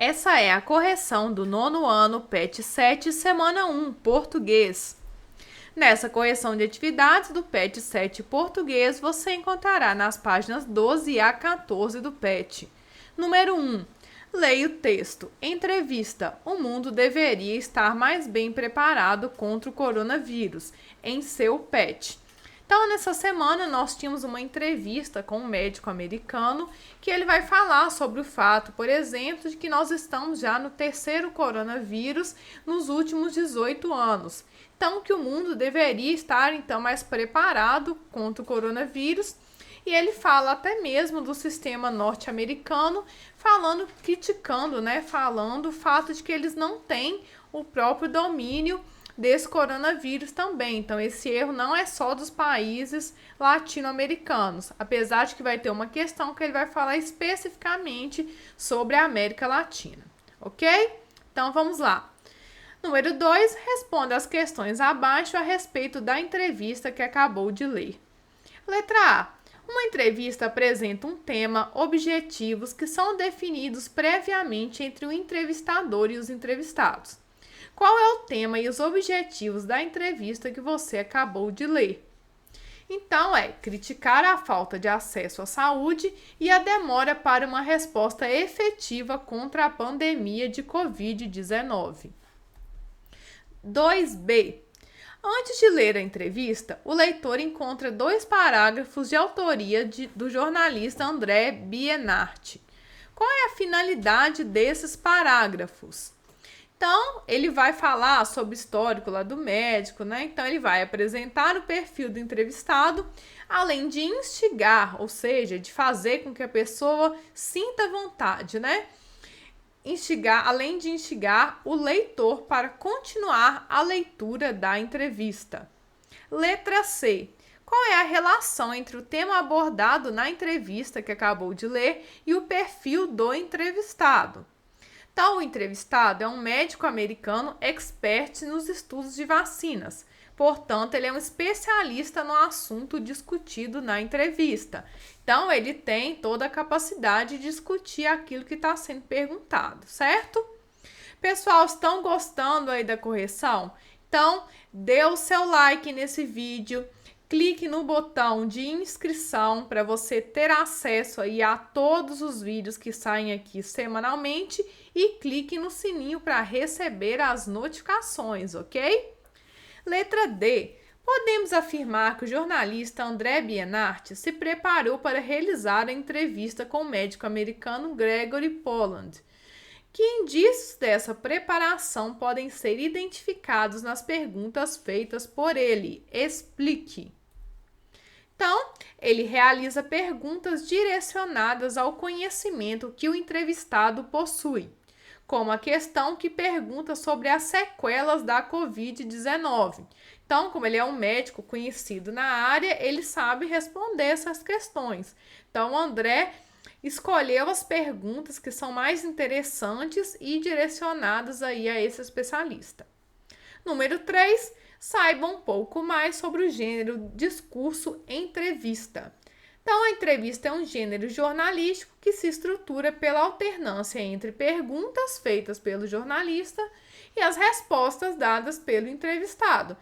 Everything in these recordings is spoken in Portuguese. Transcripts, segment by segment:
Essa é a correção do nono ano, PET 7, semana 1, português. Nessa correção de atividades do PET 7 português, você encontrará nas páginas 12 a 14 do PET. Número 1. Leia o texto. Entrevista. O mundo deveria estar mais bem preparado contra o coronavírus, em seu PET. Então, nessa semana, nós tínhamos uma entrevista com um médico americano que ele vai falar sobre o fato, por exemplo, de que nós estamos já no terceiro coronavírus nos últimos 18 anos. Então, que o mundo deveria estar, então, mais preparado contra o coronavírus. E ele fala até mesmo do sistema norte-americano, criticando, falando o fato de que eles não têm o próprio domínio desse coronavírus também. Então, esse erro não é só dos países latino-americanos, apesar de que vai ter uma questão que ele vai falar especificamente sobre a América Latina, ok? Então, vamos lá. Número 2, responda as questões abaixo a respeito da entrevista que acabou de ler. Letra A. Uma entrevista apresenta um tema, objetivos que são definidos previamente entre o entrevistador e os entrevistados. Qual é o tema e os objetivos da entrevista que você acabou de ler? Então, criticar a falta de acesso à saúde e a demora para uma resposta efetiva contra a pandemia de Covid-19. 2b. Antes de ler a entrevista, o leitor encontra 2 parágrafos de autoria do jornalista André Bienarti. Qual é a finalidade desses parágrafos? Então, ele vai falar sobre o histórico lá do médico, Então, ele vai apresentar o perfil do entrevistado, além de instigar, ou seja, de fazer com que a pessoa sinta vontade, além de instigar o leitor para continuar a leitura da entrevista. Letra C. Qual é a relação entre o tema abordado na entrevista que acabou de ler e o perfil do entrevistado? Então, o entrevistado é um médico americano expert nos estudos de vacinas. Portanto, ele é um especialista no assunto discutido na entrevista. Então, ele tem toda a capacidade de discutir aquilo que está sendo perguntado, certo? Pessoal, estão gostando aí da correção? Então, dê o seu like nesse vídeo. Clique no botão de inscrição para você ter acesso aí a todos os vídeos que saem aqui semanalmente e clique no sininho para receber as notificações, ok? Letra D. Podemos afirmar que o jornalista André Bienarti se preparou para realizar a entrevista com o médico americano Gregory Poland. Que indícios dessa preparação podem ser identificados nas perguntas feitas por ele? Explique. Então, ele realiza perguntas direcionadas ao conhecimento que o entrevistado possui, como a questão que pergunta sobre as sequelas da Covid-19. Então, como ele é um médico conhecido na área, ele sabe responder essas questões. Então, o André escolheu as perguntas que são mais interessantes e direcionadas aí a esse especialista. Número 3, saiba um pouco mais sobre o gênero discurso-entrevista. Então, a entrevista é um gênero jornalístico que se estrutura pela alternância entre perguntas feitas pelo jornalista e as respostas dadas pelo entrevistado.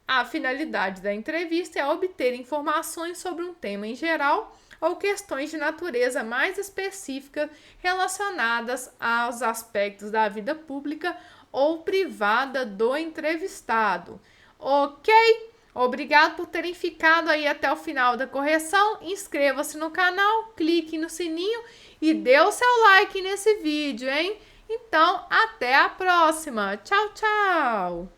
A finalidade da entrevista é obter informações sobre um tema em geral ou questões de natureza mais específica relacionadas aos aspectos da vida pública ou privada do entrevistado. Ok? Obrigado por terem ficado aí até o final da correção. Inscreva-se no canal, clique no sininho e dê o seu like nesse vídeo, hein? Então, até a próxima. Tchau, tchau!